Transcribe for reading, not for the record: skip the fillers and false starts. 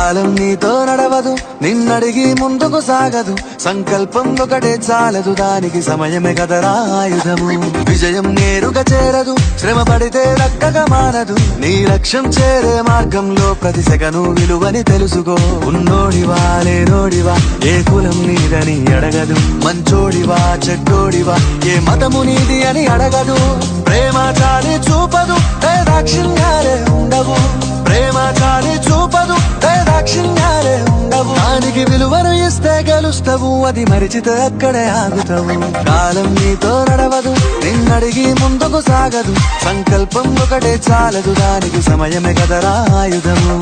కాలం నీతో నడవదు, నిన్నడిగి ముందుకు సాగదు. సంకల్పం ఒకటే చాలదు, దానికి సమయమే కదరా ఆయుధము. విజయం నేరుగా చేరదు, శ్రమ పడితే దక్కగా మారదు. నీ లక్ష్యం చేరే మార్గంలో ప్రతి సెకను విలువని తెలుసుకో. ఉన్నోడివా లేనోడివా, ఏ కులం నీదని అడగదు. మంచోడివా చెడ్డోడివా, ఏ మతము నీది అని అడగదు. ప్రేమ చాలి చూపదు, దాక్షిణ్యాలే ఉండవు. ప్రేమ చాలి చూపదు, దాక్షిణ్యాలే ఉండవు. దానికి విలువను ఇస్తే గెలుస్తావు, అది మరిచితే అక్కడే ఆగుతావు. కాలం నీతో నడవదు, నిన్నడిగి ముందుకు సాగదు. సంకల్పం ఒకటే చాలదు, దానికి సమయమే కదరా ఆయుధము.